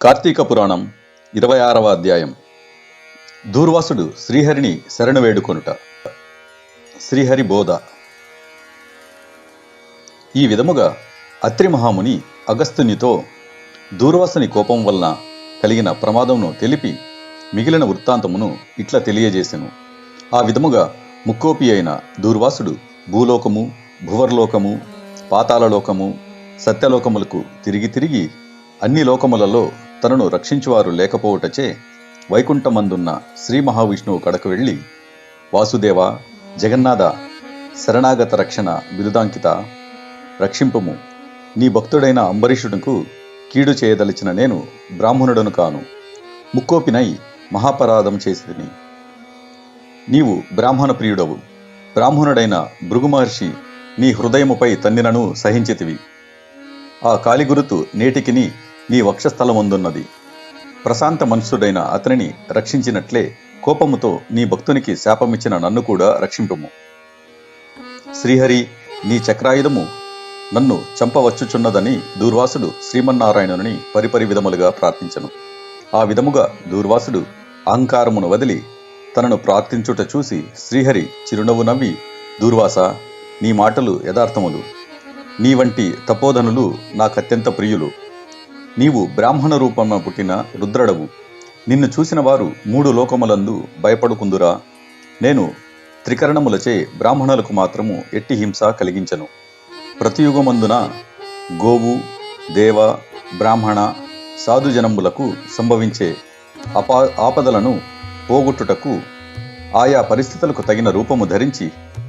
కార్తీక పురాణం 26వ అధ్యాయం. దూర్వాసుడు శ్రీహరిని శరణు వేడుకొనుట. శ్రీహరి బోధ. ఈ విధముగా అత్రి మహాముని అగస్త్యునితో దూర్వాసుని కోపం వలన కలిగిన ప్రమాదమును తెలిపి మిగిలిన వృత్తాంతమును ఇట్లా తెలియజేసెను. ఆ విధముగా ముక్కోపి అయిన దూర్వాసుడు భూలోకము, భువర్లోకము, పాతాళలోకము, సత్యలోకములకు తిరిగి తిరిగి అన్ని లోకములలో తనను రక్షించువారు లేకపోవటచే వైకుంఠమందున్న శ్రీ మహావిష్ణువు కడకు వెళ్ళి, వాసుదేవ, జగన్నాథ, శరణాగత రక్షణ బిరుదాంకిత, రక్షింపుము. నీ భక్తుడైన అంబరీషునకు కీడు చేయదలిచిన నేను బ్రాహ్మణుడను కాను. ముక్కోపినై మహాపరాధం చేసితిని. నీవు బ్రాహ్మణ ప్రియుడవు. బ్రాహ్మణుడైన భృగు మహర్షి నీ హృదయముపై తన్నినను సహించితివి. ఆ కాలిగురుతు నేటికిని నీ వక్షస్థలముందున్నది. ప్రశాంత మనసుడైన అతనిని రక్షించినట్లే కోపముతో నీ భక్తునికి శాపమిచ్చిన నన్ను కూడా రక్షింపుము. శ్రీహరి, నీ చక్రాయుధము నన్ను చంపవచ్చుచున్నదని దూర్వాసుడు శ్రీమన్నారాయణుని పరిపరి విధములుగా ప్రార్థించను. ఆ విధముగా దూర్వాసుడు అహంకారమును వదిలి తనను ప్రార్థించుట చూసి శ్రీహరి చిరునవ్వు నవ్వి, దూర్వాస, నీ మాటలు యథార్థములు. నీ వంటి తపోధనులు నాకత్యంత ప్రియులు. నీవు బ్రాహ్మణ రూపమున పుట్టిన రుద్రడవు. నిన్ను చూసిన వారు 3 లోకములందు భయపడుకుందురా. నేను త్రికరణములచే బ్రాహ్మణులకు మాత్రము ఎట్టి హింస కలిగించను. ప్రతియుగమందున గోవు, దేవ, బ్రాహ్మణ, సాధుజనములకు సంభవించే ఆపదలను పోగొట్టుటకు ఆయా పరిస్థితులకు తగిన రూపము ధరించి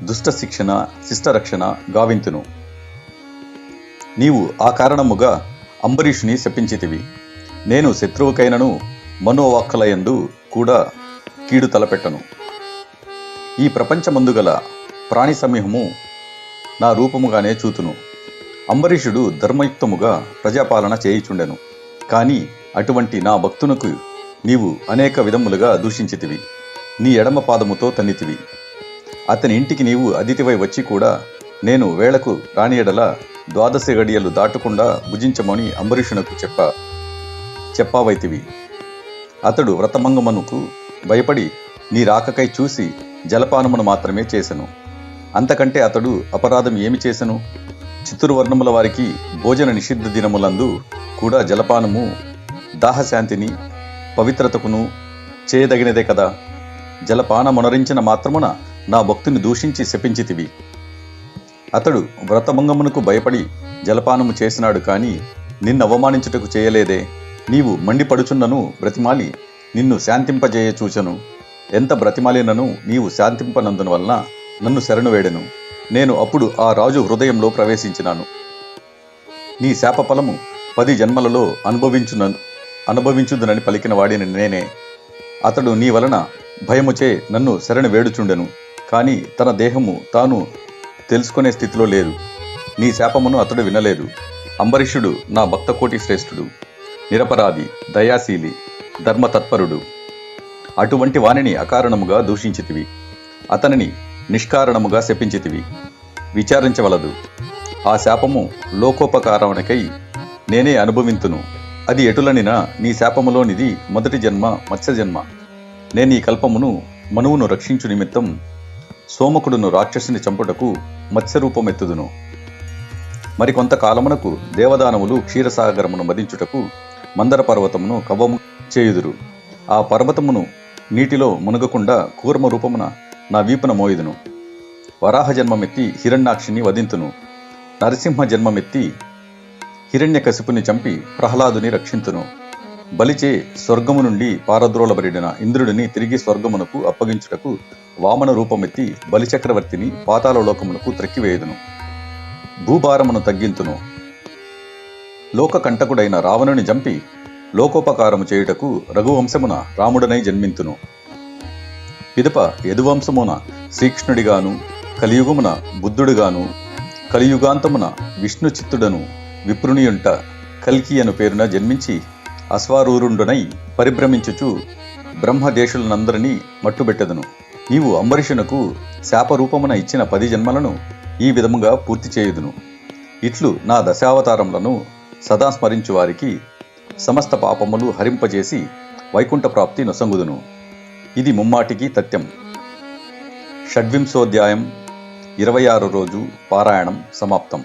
దుష్ట శిక్షణ, శిష్టరక్షణ గావింతును. నీవు ఆ కారణముగా అంబరీషుని శపించితివి. నేను శత్రువుకైనను మనోవాక్కలయందు కూడా కీడు తలపెట్టను. ఈ ప్రపంచమందుగల ప్రాణి సమూహము నా రూపముగానే చూతును. అంబరీషుడు ధర్మయుక్తముగా ప్రజాపాలన చేయుచుండెను. కాని అటువంటి నా భక్తునకు నీవు అనేక విధములుగా దూషించితివి. నీ ఎడమ పాదముతో తన్నితివి. అతని ఇంటికి నీవు అతిథివై వచ్చి కూడా నేను వేళకు రాని ఎడల 12 గడియలు దాటకుండా భుజించమని అంబరీషునకు చెప్పావైతివి. అతడు వ్రతమంగమునకు భయపడి నీ రాకకై చూసి జలపానమును మాత్రమే చేసెను. అంతకంటే అతడు అపరాధం ఏమి చేసెను? చతుర్వర్ణముల వారికి భోజన నిషిద్ధ దినములందు కూడా జలపానము దాహశాంతిని, పవిత్రతకును చేయదగినదే కదా. జలపానమునరించిన మాత్రమున నా భక్తుని దూషించి శపించితివి. అతడు వ్రతభంగమునకు భయపడి జలపానము చేసినాడు కాని నిన్ను అవమానించుటకు చేయలేదే. నీవు మండిపడుచున్నను బ్రతిమాలి నిన్ను శాంతింపజేయ చూచను. ఎంత బ్రతిమాలినను నీవు శాంతింపనందున వలన నన్ను శరణు వేడెను. నేను అప్పుడు ఆ రాజు హృదయంలో ప్రవేశించినాను. నీ శాపఫలము 10 జన్మలలో అనుభవించుదునని పలికిన వాడిని నేనే. అతడు నీ వలన భయముచే నన్ను శరణు వేడుచుండెను. కాని తన దేహము తాను తెలుసుకునే స్థితిలో లేదు. నీ శాపమును అతడు వినలేదు. అంబరీషుడు నా భక్తకోటి శ్రేష్ఠుడు, నిరపరాధి, దయాశీలి, ధర్మతత్పరుడు. అటువంటి వానిని అకారణముగా దూషించితివి. అతనిని నిష్కారణముగా శపించితివి. విచారించవలదు. ఆ శాపము లోకోపకారమునకై నేనే అనుభవింతును. అది ఎటులనినా నీ శాపములోనిది మొదటి జన్మ మత్స్యజన్మ. నేను ఈ కల్పమును మనువును రక్షించు నిమిత్తం సోమకుడును రాక్షసుని చంపుటకు మత్స్యరూపమెత్తుదును. మరికొంతకాలమునకు దేవదానవులు క్షీరసాగరమును మదించుటకు మందర పర్వతమును కవ్వము చేయుదురు. ఆ పర్వతమును నీటిలో మునగకుండా కూర్మ రూపమున నా వీపున మోయుదును. వరాహ జన్మమెత్తి హిరణ్యాక్షిని వధింతును. నరసింహ జన్మమెత్తి హిరణ్యకశిపుని చంపి ప్రహ్లాదుని రక్షింతును. బలిచే స్వర్గము నుండి పారద్రోలబడిన ఇంద్రుడిని తిరిగి స్వర్గమునకు అప్పగించుటకు వామన రూపమెత్తి బలిచక్రవర్తిని పాతాళలోకమునకు త్రెక్కివేయుదును. భూభారమును తగ్గింతును. లోకకంటకుడైన రావణుని చంపి లోకోపకారము చేయుటకు రఘువంశమున రాముడనై జన్మింతును. పిదప యదువంశమున శ్రీకృష్ణుడిగాను, కలియుగమున బుద్ధుడుగాను, కలియుగాంతమున విష్ణు చిత్తుడను విప్రునియుంట కల్కి అను పేరున జన్మించి అశ్వారూరుండునై పరిభ్రమించుచు బ్రహ్మదేశులనందరినీ మట్టుబెట్టెదను. నీవు అంబరీషునకు శాపరూపమున ఇచ్చిన 10 జన్మలను ఈ విధముగా పూర్తి చేయుదును. ఇట్లు నా దశావతారములను సదా స్మరించు వారికి సమస్త పాపములు హరింపజేసి వైకుంఠ ప్రాప్తి నొసంగుదును. ఇది ముమ్మాటికి తథ్యం. షడ్వింశోధ్యాయం 26 రోజు పారాయణం సమాప్తం.